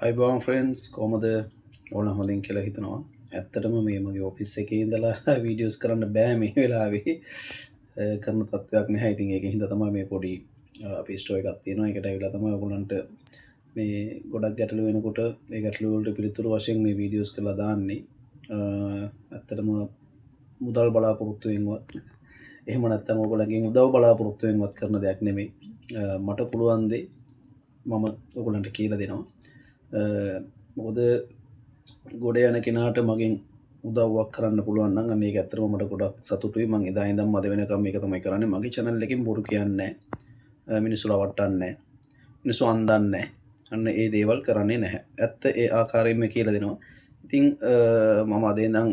අයිබෝන් ෆ්‍රෙන්ඩ්ස් කොහමද ඕන හොඳින් කියලා හිතනවා. ඇත්තටම මේ මගේ ඔෆිස් එකේ ඉඳලා වීඩියෝස් කරන්න බෑ මේ වෙලාවේ. කරන තත්ත්වයක් නැහැ. ඉතින් ඒකෙන් හින්දා තමයි මේ පොඩි අපි ස්ටෝ එකක් තියෙනවා. ඒකට ඇවිල්ලා තමයි ඔයගොල්ලන්ට මේ ගොඩක් ගැටලු වෙනකොට ඒ ගැටලු වලට පිළිතුරු වශයෙන් මේ වීඩියෝස් කරලා දාන්නේ. ඇත්තටම මුදල් බලාපොරොත්තුවෙන්වත් එහෙම නැත්නම් ඔයගොල්ලන්ගෙන් උදව් බලාපොරොත්තුවෙන්වත් කරන දෙයක් නෙමෙයි. මට පුළුවන් දේ මම ඔයගොල්ලන්ට කියලා දෙනවා. මොකද ගොඩ යන කෙනාට මගෙන් උදව්වක් කරන්න පුළුවන් නම් අන්න ඒක ඇත්තටම මට ගොඩක් සතුටුයි. මම එදා ඉඳන් මද වෙනකම් මේක තමයි කරන්නේ. මගේ channel එකෙන් බොරු කියන්නේ නැහැ. මිනිස්සු රවට්ටන්නේ නැහැ. මිනිස්සු අන්දන්නේ නැහැ. අන්න ඒ දේවල් කරන්නේ නැහැ. ඇත්ත ඒ ආකාරයෙන්ම කියලා දෙනවා. ඉතින් මම අද ඉඳන්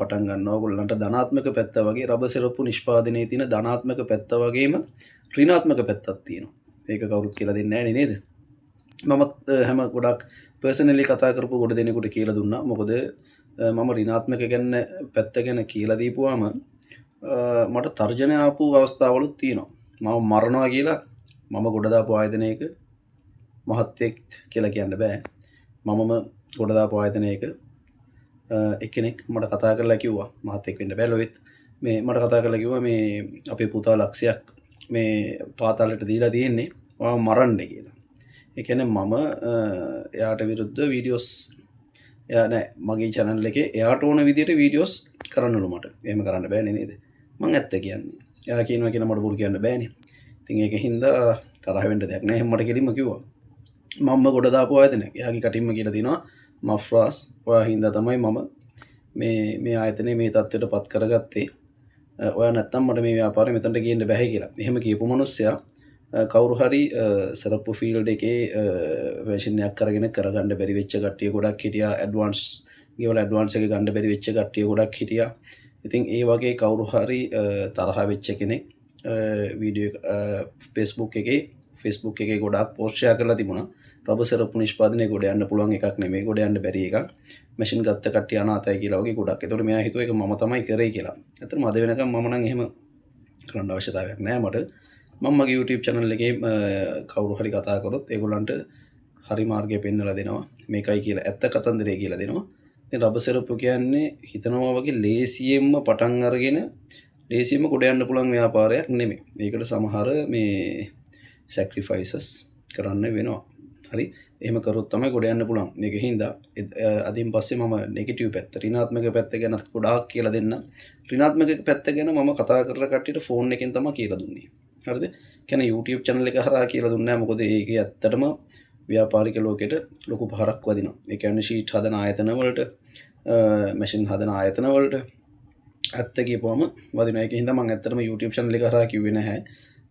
පටන් ගන්නවා ඔයගොල්ලන්ට ධනාත්මක පැත්ත වගේ රබර් සිරප්පු නිෂ්පාදනයේ තියෙන ධනාත්මක පැත්ත වගේම ඍණාත්මක පැත්තක් තියෙනවා. ඒක කවුරුත් කියලා දෙන්නේ නැහැ නේද? මම හැම ගොඩක් පර්සනලි කතා කරපු ගොඩ දෙනෙකුට කියලා දුන්නා. මොකද මම ඍණාත්මක ගැන පැත්ත ගැන කියලා දීපුවාම මට තර්ජන ආපු අවස්ථාවලුත් තියෙනවා. මම මරනවා කියලා මම ගොඩ දාපු ආයතනයක මහත්යෙක් කියලා කියන්න බෑ. මමම ගොඩ දාපු ආයතනයක එක්කෙනෙක් මට කතා කරලා කිව්වා මහත්යෙක් වෙන්න බෑ ලොවිත් මේ මට කතා කරලා කිව්වා මේ අපේ පුතා ලක්ෂයක් මේ පාතාලයට දීලා තියෙන්නේ ඔයාව මරන්න කියලා. ඒ කියන්නේ මම එයාට විරුද්ධ වීඩියෝස් එයා නෑ මගේ channel එකේ එයාට ඕන විදිහට වීඩියෝස් කරන්නලු මට. එහෙම කරන්න බෑනේ නේද? මං ඇත්ත කියන්නේ. එයා කියනවා කියලා මට බොරු කියන්න බෑනේ. ඉතින් ඒකින්ද තරහ වෙන්න දෙයක් නෑ. එහෙම මට කෙලින්ම කිව්වා. මම ගොඩ දාපු ආයතනයක්. එයාගේ කටින්ම කියලා දිනවා මෆ්රාස් ඔයා හින්දා තමයි මම මේ ආයතනේ මේ තත්ත්වයට පත් කරගත්තේ. ඔයා නැත්තම් මට මේ ව්‍යාපාරේ මෙතනට ගේන්න බෑ කියලා. එහෙම කියපු මිනිස්සයා කවුරු හරි සරප්පු ෆීල්ඩ් එකේ මැෂින් එකක් අරගෙන කරගන්න බැරි වෙච්ච කට්ටිය ගොඩක් හිටියා. ඇඩ්වාන්ස් ගෙවල ඇඩ්වාන්ස් එක ගන්න බැරි වෙච්ච කට්ටිය ගොඩක් හිටියා. ඉතින් ඒ වගේ කවුරු හරි තරහ වෙච්ච කෙනෙක් වීඩියෝ Facebook එකේ ගොඩක් පෝස්ට් ෂෙයා කරලා තිබුණා. රබර් සරප්පු නිෂ්පාදනය ගොඩ යන්න පුළුවන් එකක් නෙමෙයි. ගොඩ යන්න බැරි එකක්. මැෂින් ගත්ත කට්ටිය අනාතයි කියලා වගේ ගොඩක්. ඒතකොට මෙයා හිතුවා ඒක මම තමයි කරේ කියලා. ඇත්තටම අද වෙනකම් මම නම් එහෙම කරන්න අවශ්‍යතාවයක් නැහැ මට. මම මගේ YouTube channel එකේ කවුරු හරි කතා කරොත් ඒගොල්ලන්ට හරි මාර්ගය පෙන්වලා දෙනවා. මේකයි කියලා ඇත්ත කතන්දරය කියලා දෙනවා. ඉතින් රබර් සරප්පු කියන්නේ හිතනවා වගේ ලේසියෙන්ම පටන් අරගෙන ලේසියෙන්ම ගොඩ යන්න පුළුවන් ව්‍යාපාරයක් නෙමෙයි. ඒකට සමහර මේ sacrifices කරන්න වෙනවා. හරි එහෙම කරොත් තමයි ගොඩ යන්න පුළුවන්. මේක හින්දා අදින් පස්සේ මම නෙගටිව් පැත්ත ඍණාත්මක පැත්ත ගැන ගොඩාක් කියලා දෙන්න. ඍණාත්මක පැත්ත ගැන මම කතා කරලා කට්ටියට ෆෝන් එකෙන් තමයි කියලා දුන්නේ. හරිද? කියන්නේ YouTube channel එක හරහා කියලා දුන්නේ නැහැ. මොකද ඒකේ ඇත්තටම ව්‍යාපාරික ලෝකෙට ලොකු පහරක් වදිනවා. ඒ කියන්නේ ෂීට් හදන ආයතන වලට, මැෂින් හදන ආයතන වලට ඇත්ත කියපුවම වදිනවා. ඒකෙන් හින්දා මම ඇත්තටම YouTube channel එක හරහා කිව්වේ නැහැ.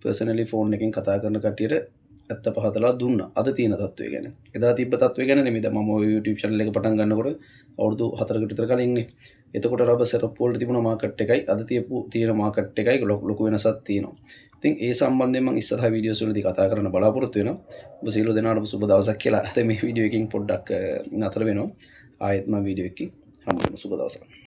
පර්සනලි ෆෝන් එකෙන් කතා කරන කට්ටියට ඇත්ත පහදලා දුන්නා. අද තියෙන තත්ත්වය ගැන. එදා තිබ්බ තත්ත්වය ගැන නෙමෙයි. දැන් මම ওই YouTube channel එක පටන් ගන්නකොට අවුරුදු 4කට විතර කලින්නේ. එතකොට රබර් සරප්පු වලට තිබුණ මාකට් එකයි අද තියෙන මාකට් එකයි ලොකු වෙනසක් තියෙනවා. ඉතින් ඒ සම්බන්ධයෙන් මම ඉස්සරහ වීඩියෝස් වලදී කතා කරන්න බලාපොරොත්තු වෙනවා. ඔබ සියලු දෙනාටම සුබ දවසක් කියලා. අද මේ වීඩියෝ එකකින් පොඩ්ඩක් නතර වෙනවා. ආයෙත් මම වීඩියෝ එකකින් හම්බ වෙනවා. සුබ දවසක්.